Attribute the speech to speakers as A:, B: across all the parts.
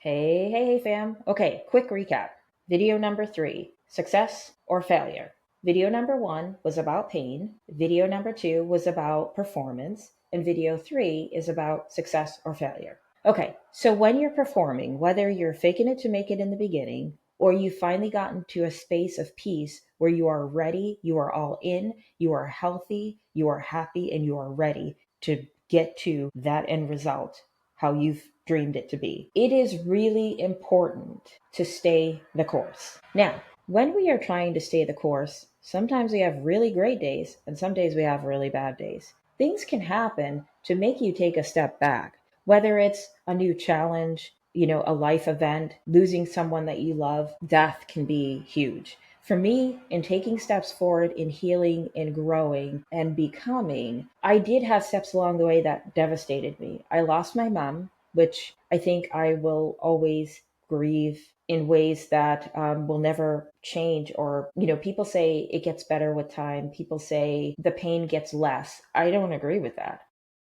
A: Hey, fam. Okay, quick recap. Video number 3, success or failure. Video number 1 was about pain. Video number 2 was about performance. And video 3 is about success or failure. Okay, so when you're performing, whether you're faking it to make it in the beginning, or you've finally gotten to a space of peace where you are ready, you are all in, you are healthy, you are happy, and you are ready to get to that end result how you've dreamed it to be. It is really important to stay the course. Now, when we are trying to stay the course, sometimes we have really great days and some days we have really bad days. Things can happen to make you take a step back, whether it's a new challenge, a life event, losing someone that you love. Death can be huge. For me, in taking steps forward in healing and growing and becoming, I did have steps along the way that devastated me. I lost my mom, which I think I will always grieve in ways that will never change. Or, people say it gets better with time. People say the pain gets less. I don't agree with that.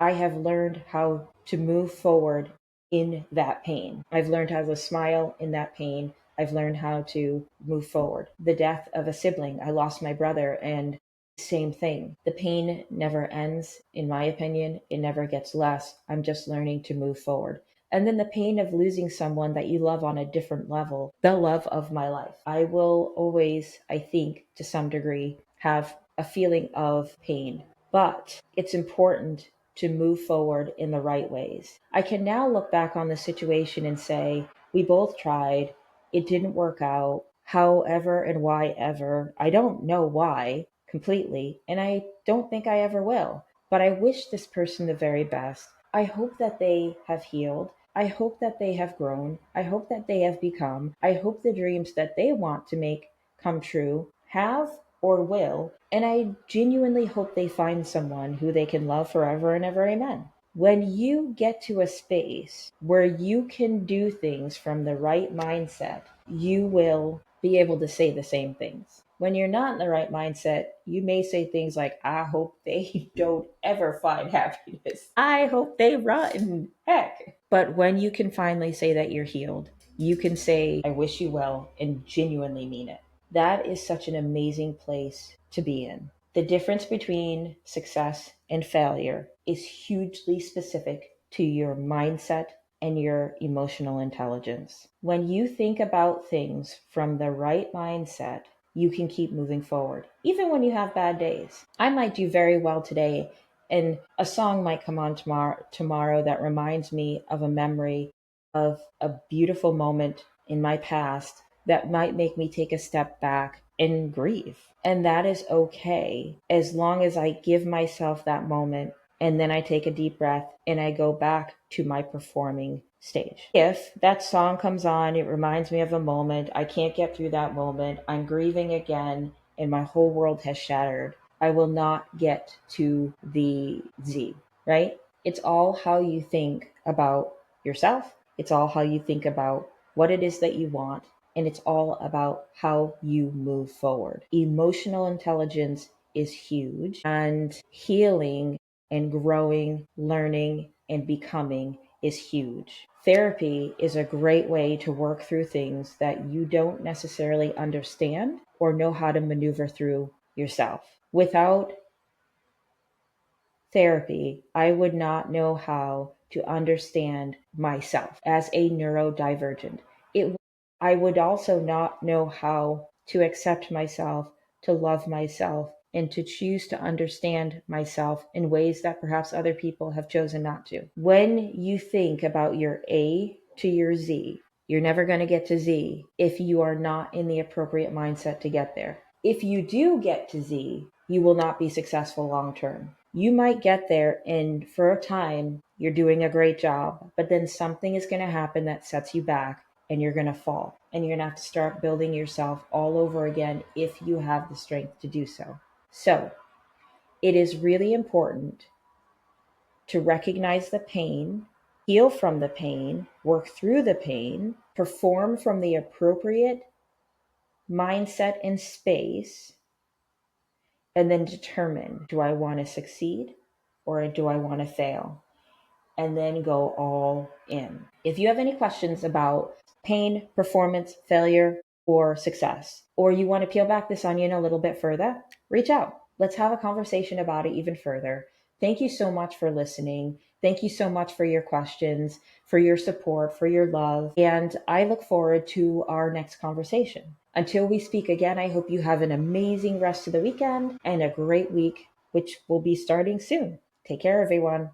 A: I have learned how to move forward in that pain. I've learned how to smile in that pain. I've learned how to move forward. The death of a sibling, I lost my brother, and same thing. The pain never ends, in my opinion. It never gets less. I'm just learning to move forward. And then the pain of losing someone that you love on a different level, the love of my life. I will always, I think, to some degree, have a feeling of pain. But it's important to move forward in the right ways. I can now look back on the situation and say, we both tried, it didn't work out, however and why ever. I don't know why completely, and I don't think I ever will. But I wish this person the very best. I hope that they have healed. I hope that they have grown. I hope that they have become. I hope the dreams that they want to make come true have or will. And I genuinely hope they find someone who they can love forever and ever. Amen. When you get to a space where you can do things from the right mindset, you will be able to say the same things. When you're not in the right mindset, you may say things like, I hope they don't ever find happiness. I hope they run. Heck. But when you can finally say that you're healed, you can say, I wish you well, and genuinely mean it. That is such an amazing place to be in. The difference between success and failure is hugely specific to your mindset and your emotional intelligence. When you think about things from the right mindset, you can keep moving forward, even when you have bad days. I might do very well today, and a song might come on tomorrow that reminds me of a memory of a beautiful moment in my past that might make me take a step back and grieve. And that is okay as long as I give myself that moment and then I take a deep breath and I go back to my performing stage. If that song comes on, it reminds me of a moment, I can't get through that moment, I'm grieving again, and my whole world has shattered, I will not get to the Z, right? It's all how you think about yourself. It's all how you think about what it is that you want. And it's all about how you move forward. Emotional intelligence is huge, and healing and growing, learning, and becoming is huge. Therapy is a great way to work through things that you don't necessarily understand or know how to maneuver through yourself. Without therapy, I would not know how to understand myself as a neurodivergent. It, I would also not know how to accept myself, to love myself, and to choose to understand myself in ways that perhaps other people have chosen not to. When you think about your A to your Z, you're never going to get to Z if you are not in the appropriate mindset to get there. If you do get to Z, you will not be successful long term. You might get there, and for a time, you're doing a great job, but then something is going to happen that sets you back, and you're going to fall. And you're going to have to start building yourself all over again if you have the strength to do so. So, it is really important to recognize the pain, heal from the pain, work through the pain, perform from the appropriate mindset and space, and then determine, do I want to succeed or do I want to fail? and then go all in. If you have any questions about pain, performance, failure, or success, or you want to peel back this onion a little bit further, reach out. Let's have a conversation about it even further. Thank you so much for listening. Thank you so much for your questions, for your support, for your love. And I look forward to our next conversation. Until we speak again, I hope you have an amazing rest of the weekend and a great week, which will be starting soon. Take care, everyone.